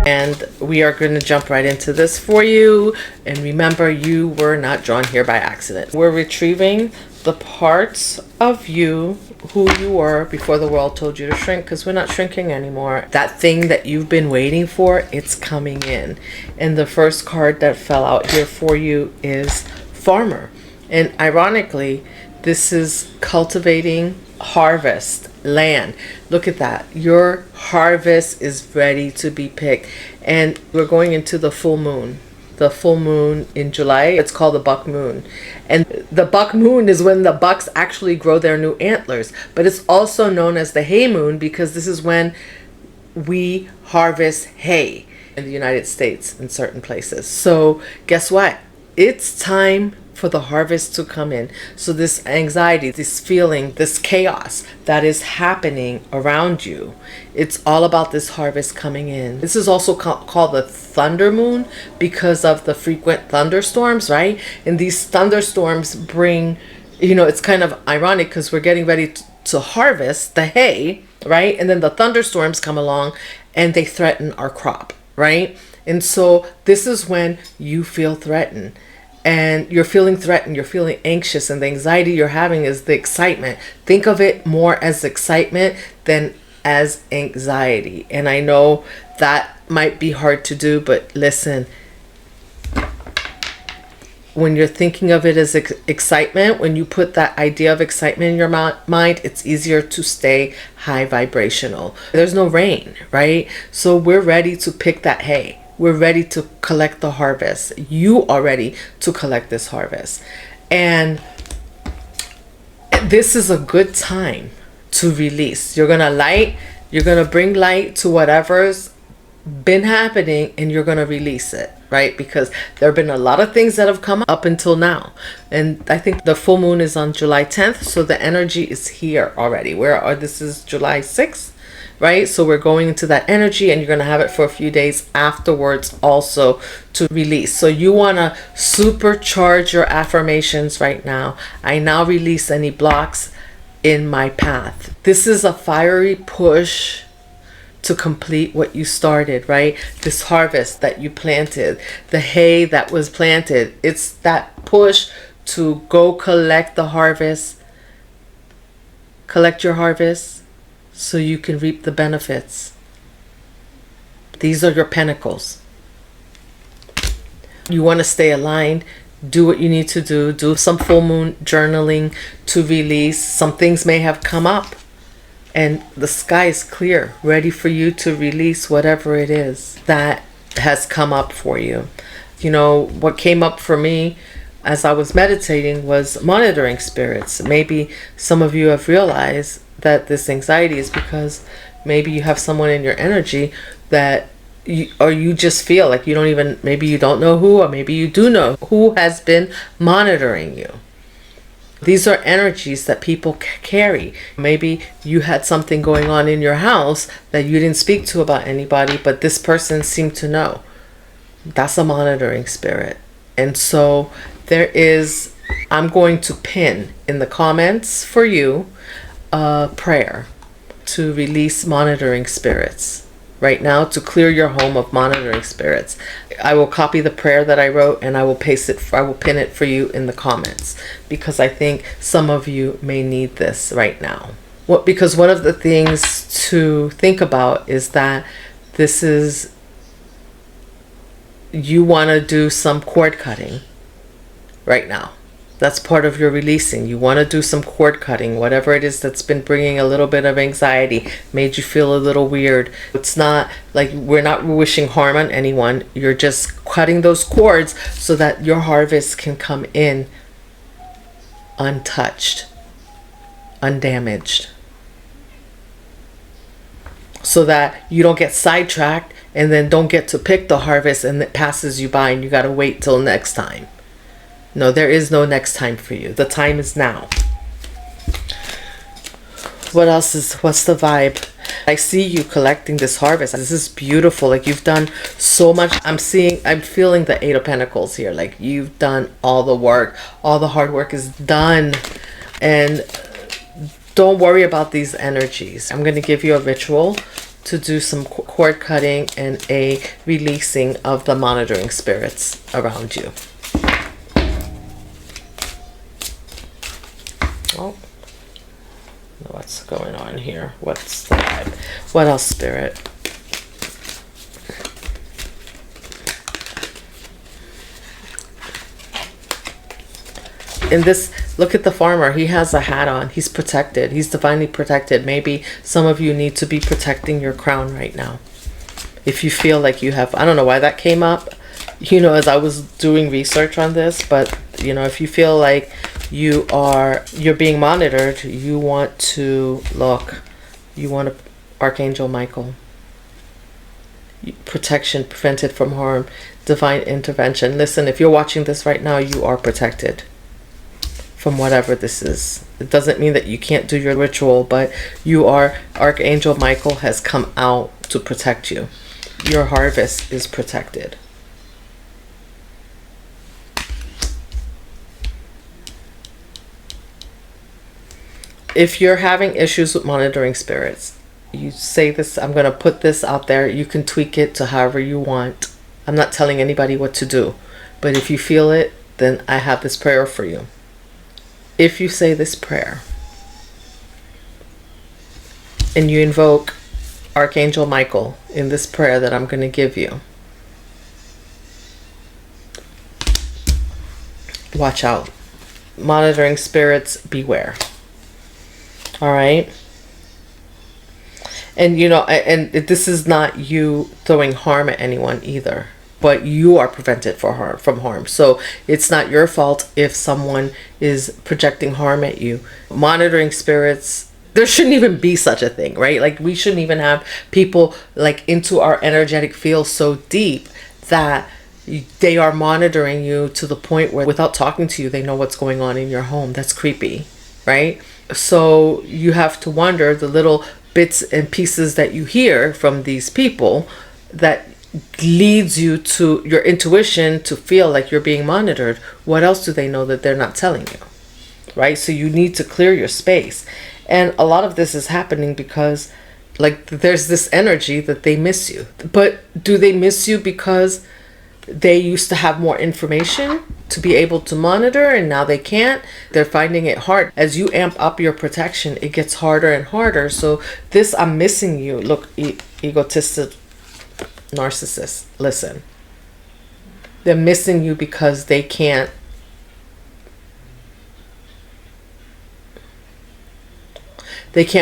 And we are going to jump right into this for you. And remember, you were not drawn here by accident. We're retrieving the parts of you who you were before the world told you to shrink, because we're not shrinking anymore. That thing that you've been waiting for, it's coming in. And the first card that fell out here for you is Farmer. And ironically, this is cultivating, harvest, land. Look at that. Your harvest is ready to be picked. And we're going into the full moon. The full moon in July. It's called the buck moon. And the buck moon is when the bucks actually grow their new antlers. But it's also known as the hay moon because this is when we harvest hay in the United States in certain places. So guess what? It's time for the harvest to come in. So this anxiety, this feeling, this chaos that is happening around you, it's all about this harvest coming in. This is also called the thunder moon because of the frequent thunderstorms, right? And these thunderstorms bring, it's kind of ironic because we're getting ready to harvest the hay, right? And then the thunderstorms come along and they threaten our crop, right? And so this is when you feel threatened. And you're feeling threatened, you're feeling anxious, and the anxiety you're having is the excitement. Think of it more as excitement than as anxiety. And I know that might be hard to do, but listen, when you're thinking of it as excitement, when you put that idea of excitement in your mind, it's easier to stay high vibrational. There's no rain, right? So we're ready to pick that hay. We're ready to collect the harvest. You are ready to collect this harvest. And this is a good time to release. You're going to bring light to whatever's been happening, and you're going to release it, right? Because there have been a lot of things that have come up until now. And I think the full moon is on July 10th. So the energy is here already. This is July 6th. Right? So we're going into that energy, and you're going to have it for a few days afterwards also to release. So you want to supercharge your affirmations right now. I now release any blocks in my path. This is a fiery push to complete what you started, right? This harvest that you planted, the hay that was planted. It's that push to go collect the harvest. Collect your harvest, so you can reap the benefits. These are your pentacles. You want to stay aligned. Do what you need to do. Do some full moon journaling to release. Some things may have come up, and the sky is clear, ready for you to release whatever it is that has come up for you. What came up for me as I was meditating was monitoring spirits. Maybe some of you have realized that this anxiety is because maybe you have someone in your energy that you just feel like maybe you don't know who, or maybe you do know who has been monitoring you. These are energies that people carry. Maybe you had something going on in your house that you didn't speak to about anybody, but this person seemed to know. That's a monitoring spirit. And so I'm going to pin in the comments for you a prayer to release monitoring spirits right now, to clear your home of monitoring spirits. I will copy the prayer that I wrote, and I will pin it for you in the comments, because I think some of you may need this right now. Because one of the things to think about is that you want to do some cord cutting right now. That's part of your releasing. You want to do some cord cutting, whatever it is that's been bringing a little bit of anxiety, made you feel a little weird. It's not like we're not wishing harm on anyone. You're just cutting those cords so that your harvest can come in untouched, undamaged, so that you don't get sidetracked and then don't get to pick the harvest and it passes you by and you got to wait till next time. No, there is no next time for you. The time is now. What's the vibe? I see you collecting this harvest. This is beautiful. Like, you've done so much. I'm feeling the Eight of Pentacles here. Like, you've done all the work. All the hard work is done. And don't worry about these energies. I'm going to give you a ritual to do some cord cutting and a releasing of the monitoring spirits around you. Oh, what's going on here? What's the vibe? What else, Spirit? In this, look at the farmer. He has a hat on. He's protected. He's divinely protected. Maybe some of you need to be protecting your crown right now. If you feel like you have, I don't know why that came up, you know, as I was doing research on this, but you know, if you feel like you're being monitored, you want to look, you want Archangel Michael. Protection, prevented from harm, divine intervention. Listen, if you're watching this right now, you are protected from whatever this is. It doesn't mean that you can't do your ritual, but Archangel Michael has come out to protect you. Your harvest is protected. If you're having issues with monitoring spirits, you say this, I'm going to put this out there. You can tweak it to however you want. I'm not telling anybody what to do, but if you feel it, then I have this prayer for you. If you say this prayer and you invoke Archangel Michael in this prayer that I'm going to give you, watch out. Monitoring spirits, beware. All right? And you know, and this is not you throwing harm at anyone either, but you are prevented from harm. So it's not your fault if someone is projecting harm at you. Monitoring spirits, there shouldn't even be such a thing, right? Like, we shouldn't even have people like into our energetic field so deep that they are monitoring you to the point where without talking to you, they know what's going on in your home. That's creepy, right? So you have to wonder, the little bits and pieces that you hear from these people that leads you to your intuition to feel like you're being monitored. What else do they know that they're not telling you, right? So you need to clear your space. And a lot of this is happening because like there's this energy that they miss you. But do they miss you because they used to have more information to be able to monitor and now they can't? They're finding it hard. As you amp up your protection, it gets harder and harder. So this, I'm missing you. Look, egotistic narcissist, listen. They're missing you because they can't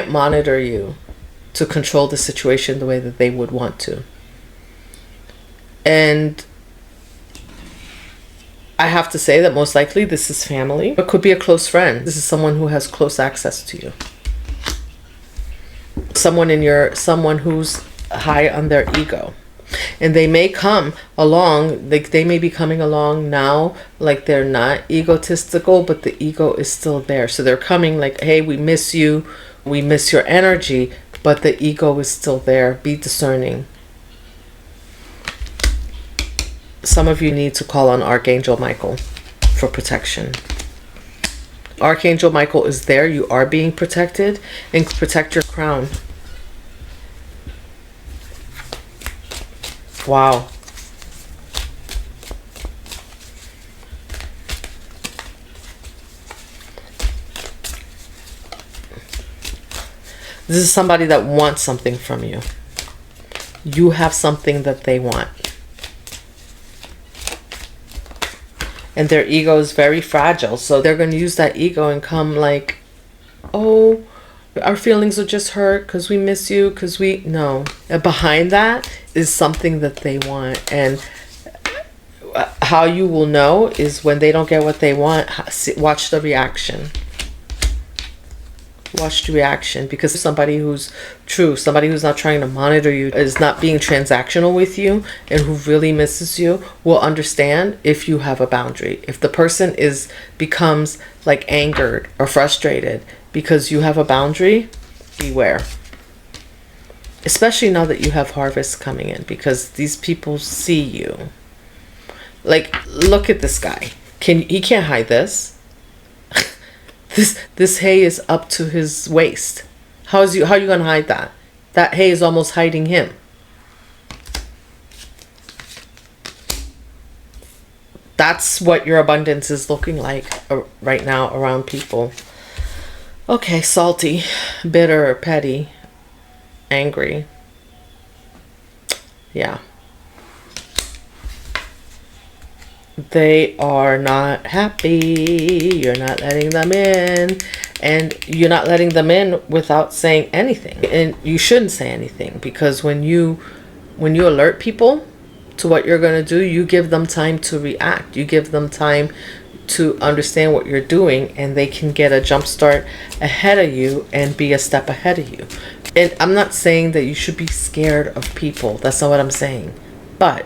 monitor you to control the situation the way that they would want to. And I have to say that most likely this is family. It could be a close friend. This is someone who has close access to you. Someone who's high on their ego. And they may come along, like they may be coming along now like they're not egotistical, but the ego is still there. So they're coming like, hey, we miss you, we miss your energy, but the ego is still there. Be discerning. Some of you need to call on Archangel Michael for protection. Archangel Michael is there. You are being protected, and protect your crown. Wow. This is somebody that wants something from you. You have something that they want. And their ego is very fragile. So they're going to use that ego and come like, oh, our feelings are just hurt because we miss you, because we... No. And behind that is something that they want. And how you will know is when they don't get what they want, watch the reaction. Watch the reaction, because somebody who's true, somebody who's not trying to monitor you, is not being transactional with you, and who really misses you, will understand if you have a boundary. If the person becomes like angered or frustrated because you have a boundary, beware. Especially now that you have harvest coming in, because these people see you. Like, look at this guy. He can't hide this. This hay is up to his waist. How are you gonna hide that? That hay is almost hiding him. That's what your abundance is looking like right now around people. Okay, salty, bitter, petty, angry. Yeah. They are not happy. You're not letting them in. And you're not letting them in without saying anything. And you shouldn't say anything, because when you alert people to what you're going to do, you give them time to react. You give them time to understand what you're doing, and they can get a jump start ahead of you and be a step ahead of you. And I'm not saying that you should be scared of people. That's not what I'm saying. But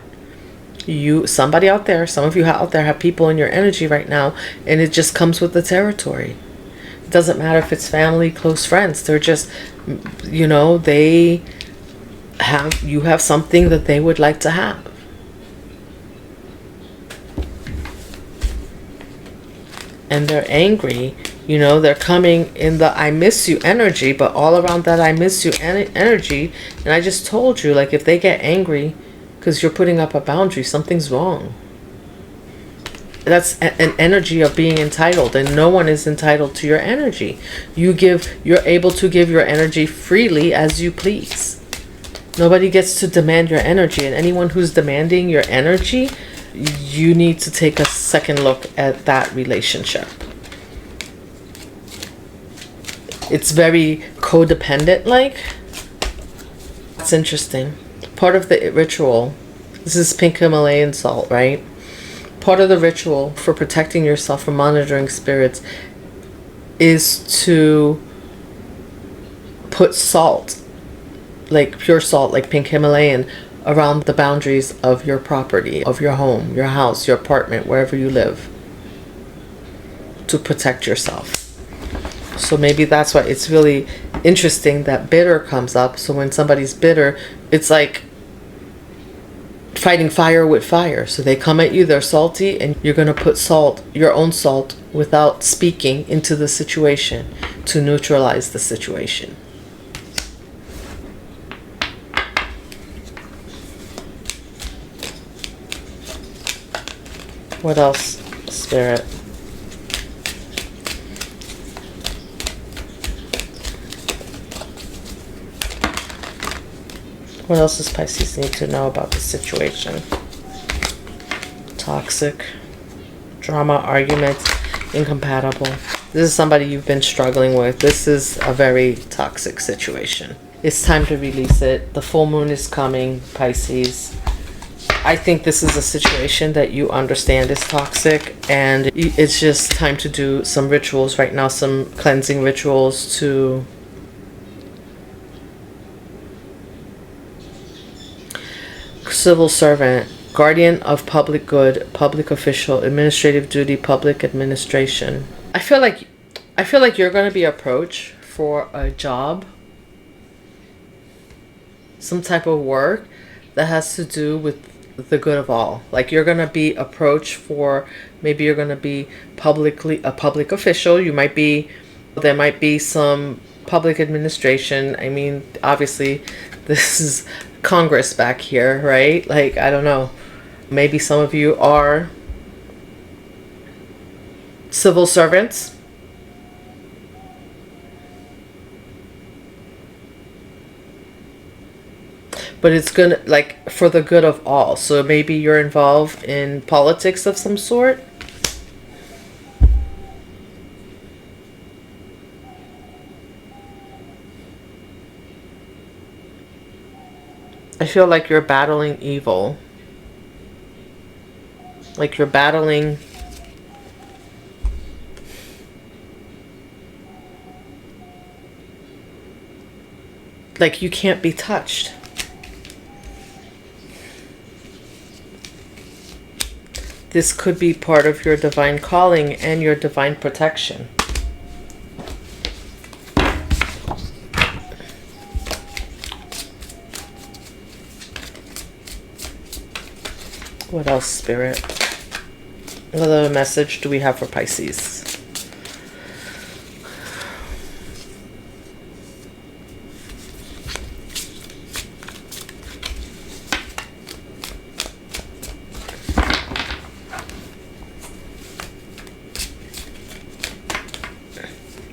somebody out there, some of you out there have people in your energy right now, and it just comes with the territory. It doesn't matter if it's family, close friends. They're just, you have something that they would like to have. And they're angry. They're coming in the I miss you energy, but all around that I miss you energy. And I just told you, like, if they get angry because you're putting up a boundary, something's wrong. That's an energy of being entitled, and no one is entitled to your energy. You're able to give your energy freely as you please. Nobody gets to demand your energy, and anyone who's demanding your energy, you need to take a second look at that relationship. It's very codependent like. That's interesting. Part of the ritual, this is pink Himalayan salt, right? Part of the ritual for protecting yourself from monitoring spirits is to put salt, like pure salt, like pink Himalayan, around the boundaries of your property, of your home, your house, your apartment, wherever you live, to protect yourself. So maybe that's why it's really interesting that bitter comes up. So when somebody's bitter, it's like fighting fire with fire. So they come at you, they're salty, and you're going to put salt, your own salt, without speaking, into the situation to neutralize the situation. What else, Spirit? What else does Pisces need to know about the situation? Toxic, drama, arguments, incompatible. This is somebody you've been struggling with. This is a very toxic situation. It's time to release it. The full moon is coming, Pisces. I think this is a situation that you understand is toxic, and it's just time to do some rituals right now, some cleansing rituals to civil servant, guardian of public good, public official, administrative duty, public administration. I feel like you're going to be approached for a job, some type of work that has to do with the good of all. Like you're going to be approached for, maybe you're going to be a public official. There might be some public administration. I mean, obviously this is Congress back here, right? Like, I don't know. Maybe some of you are civil servants. But it's gonna, like, for the good of all. So maybe you're involved in politics of some sort. I feel like you're battling evil. Like you're battling like you can't be touched. This could be part of your divine calling and your divine protection. What else, Spirit? What other message do we have for Pisces?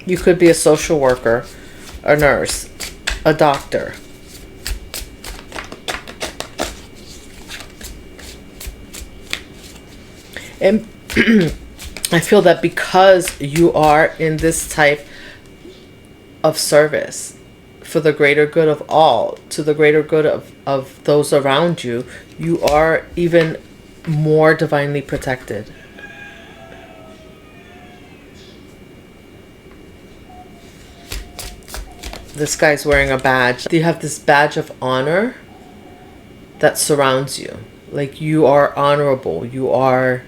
You could be a social worker, a nurse, a doctor. And I feel that because you are in this type of service for the greater good of all, to the greater good of those around you, you are even more divinely protected. This guy's wearing a badge. You have this badge of honor that surrounds you. Like, you are honorable. You are...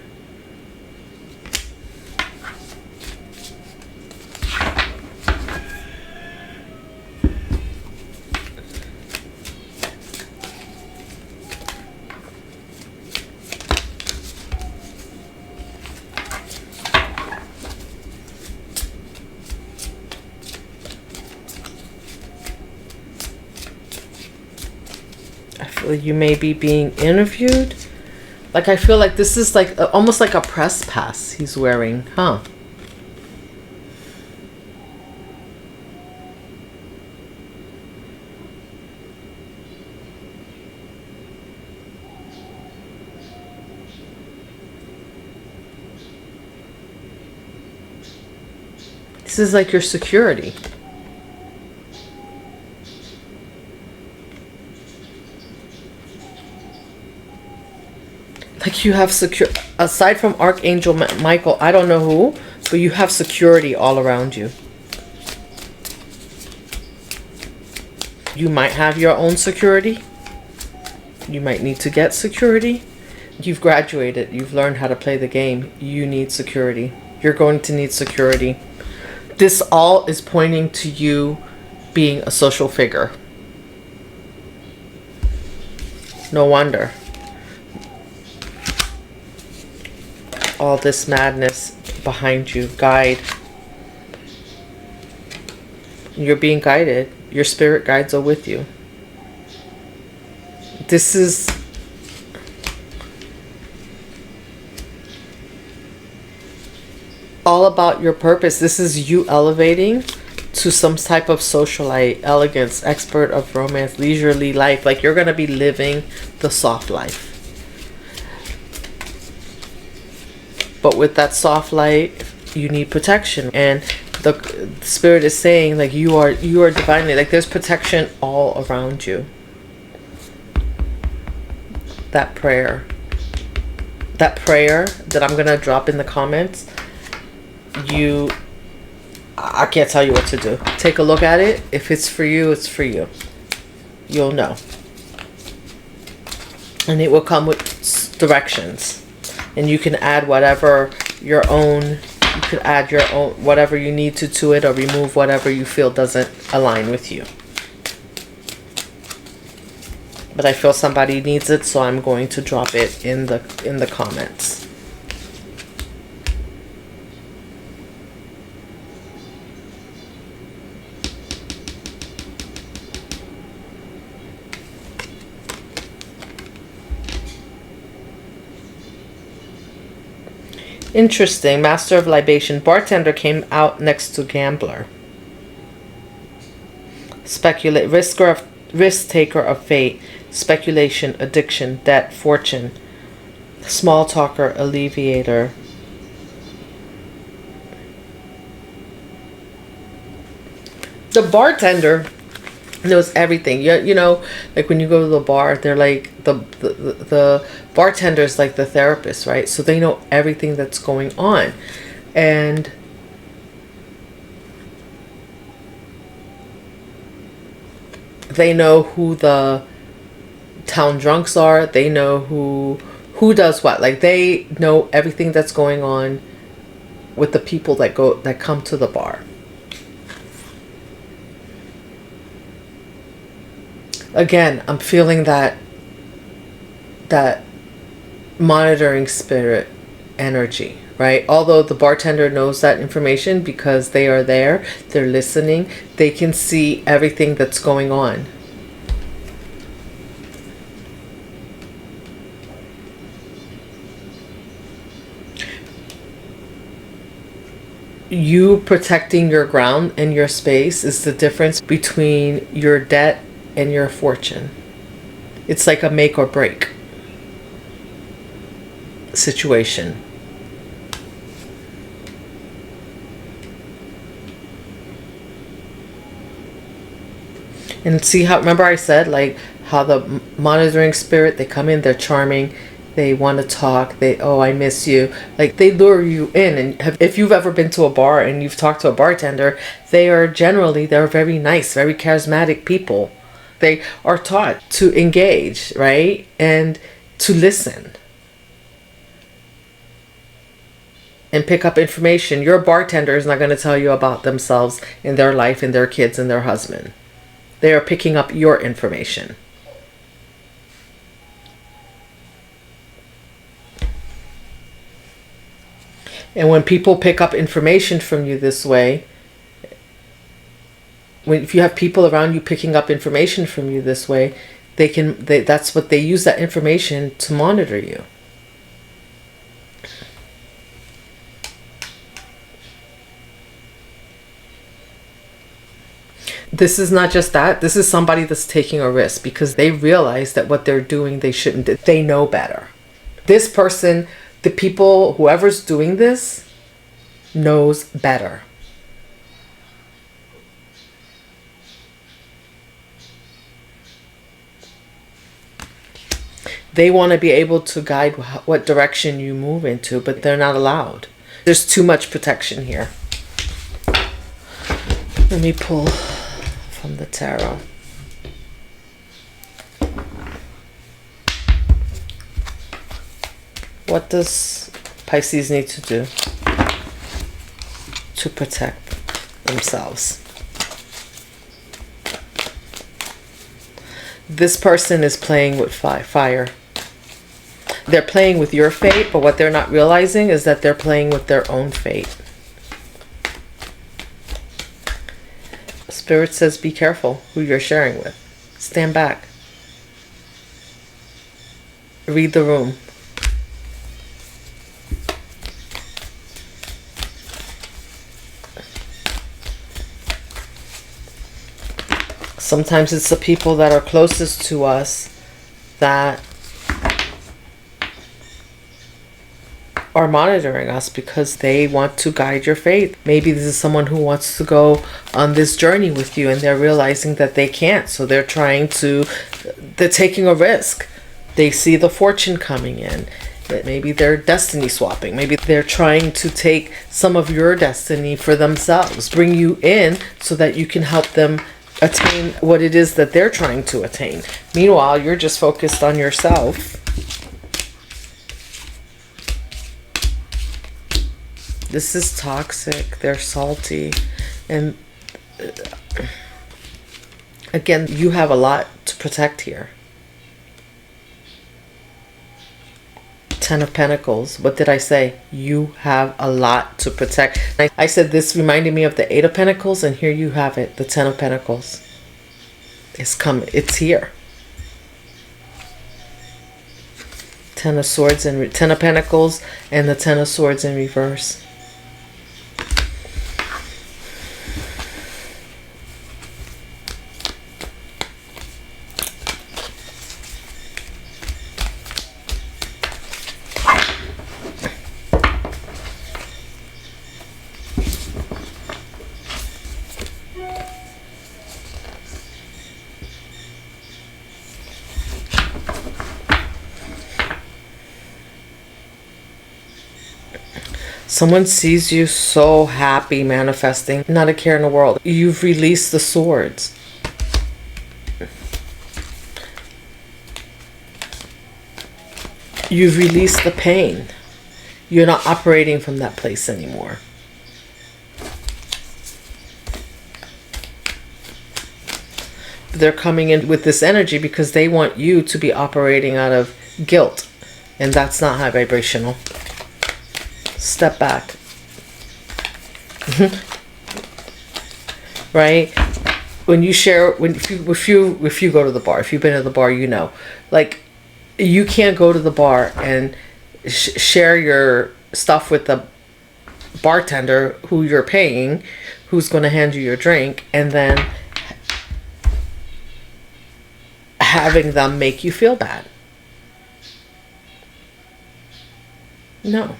you may be being interviewed. Like, I feel like this is like almost like a press pass he's wearing, huh? This is like your security. Like, you have secure, aside from Archangel Michael, I don't know who, but you have security all around you. You might have your own security. You might need to get security. You've graduated. You've learned how to play the game. You need security. You're going to need security. This all is pointing to you being a social figure. No wonder. All this madness behind you. Guide. You're being guided. Your spirit guides are with you. This is all about your purpose. This is you elevating to some type of socialite, elegance, expert of romance, leisurely life. Like, you're going to be living the soft life. But with that soft light, you need protection. And the spirit is saying, like, you are divinely, like, there's protection all around you. That prayer that I'm going to drop in the comments, I can't tell you what to do. Take a look at it. If it's for you, it's for you. You'll know. And it will come with directions. And you can add whatever your own, you could add your own, whatever you need to it, or remove whatever you feel doesn't align with you. But I feel somebody needs it, so I'm going to drop it in the comments. Interesting. Master of libation. Bartender came out next to gambler. Speculate. Risk taker of fate. Speculation. Addiction. Debt. Fortune. Small talker. Alleviator. The bartender knows everything. You know, like when you go to the bar, they're like the bartender's like the therapist, right? So they know everything that's going on. And they know who the town drunks are. They know who does what. Like, they know everything that's going on with the people that come to the bar. Again, I'm feeling that monitoring spirit energy, right? Although the bartender knows that information because they are there, they're listening, they can see everything that's going on. You protecting your ground and your space is the difference between your debt and your fortune. It's like a make or break situation. And see how, remember I said, like, how the monitoring spirit, they come in, they're charming, they want to talk, oh, I miss you. Like, they lure you in. And if you've ever been to a bar and you've talked to a bartender, they're very nice, very charismatic people. They are taught to engage, right? And to listen. And pick up information. Your bartender is not going to tell you about themselves and their life and their kids and their husband. They are picking up your information. And when people pick up information from you this way, if you have people around you picking up information from you this way, that's what they use, that information to monitor you. This is not just that. This is somebody that's taking a risk because they realize that what they're doing, they shouldn't do. They know better. This person, the people, whoever's doing this, knows better. They want to be able to guide what direction you move into, but they're not allowed. There's too much protection here. Let me pull from the tarot. What does Pisces need to do to protect themselves? This person is playing with fire. They're playing with your fate, but what they're not realizing is that they're playing with their own fate. Spirit says be careful who you're sharing with. Stand back. Read the room. Sometimes it's the people that are closest to us that are monitoring us because they want to guide your fate. Maybe this is someone who wants to go on this journey with you and they're realizing that they can't. So they're taking a risk. They see the fortune coming in. Maybe they're destiny swapping. Maybe they're trying to take some of your destiny for themselves, bring you in so that you can help them attain what it is that they're trying to attain. Meanwhile, you're just focused on yourself. This is toxic. They're salty. And again, you have a lot to protect here. Ten of Pentacles. What did I say? You have a lot to protect. I said this reminded me of the Eight of Pentacles, and here you have it, the Ten of Pentacles. It's coming. It's here. Ten of Swords and Ten of Pentacles and the Ten of Swords in reverse. Someone sees you so happy, manifesting, not a care in the world. You've released the swords. You've released the pain. You're not operating from that place anymore. They're coming in with this energy because they want you to be operating out of guilt. And that's not high vibrational. Step back. Right? When you share, if you go to the bar, if you've been to the bar, you know, like, you can't go to the bar and share your stuff with the bartender who you're paying, who's going to hand you your drink, and then having them make you feel bad. No.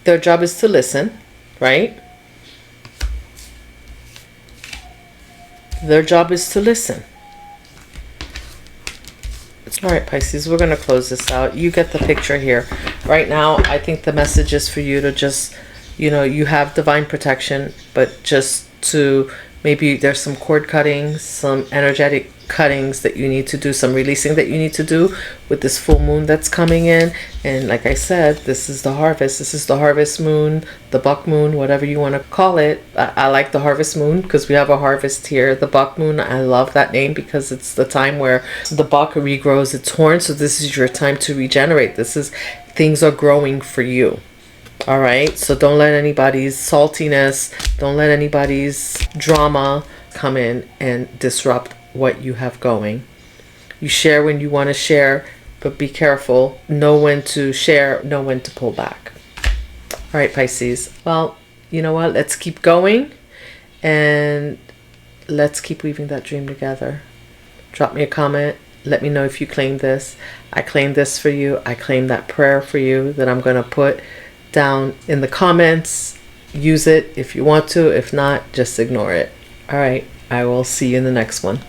Their job is to listen, right? Their job is to listen. All right, Pisces, we're going to close this out. You get the picture here. Right now, I think the message is for you to just, you have divine protection, but just to maybe there's some cord cuttings, some energetic cuttings that you need to do, some releasing that you need to do with this full moon that's coming in. And like I said, this is the harvest. This is the harvest moon, the buck moon, whatever you want to call it. I like the harvest moon because we have a harvest here. The buck moon, I love that name because it's the time where the buck regrows its horn. So this is your time to regenerate. Things are growing for you. All right, so don't let anybody's saltiness, don't let anybody's drama come in and disrupt what you have going. You share when you want to share, but be careful. Know when to share, know when to pull back. All right, Pisces. Well, you know what? Let's keep going and let's keep weaving that dream together. Drop me a comment. Let me know if you claim this. I claim this for you. I claim that prayer for you that I'm going to put down in the comments. Use it if you want to. If not, just ignore it. All right. I will see you in the next one.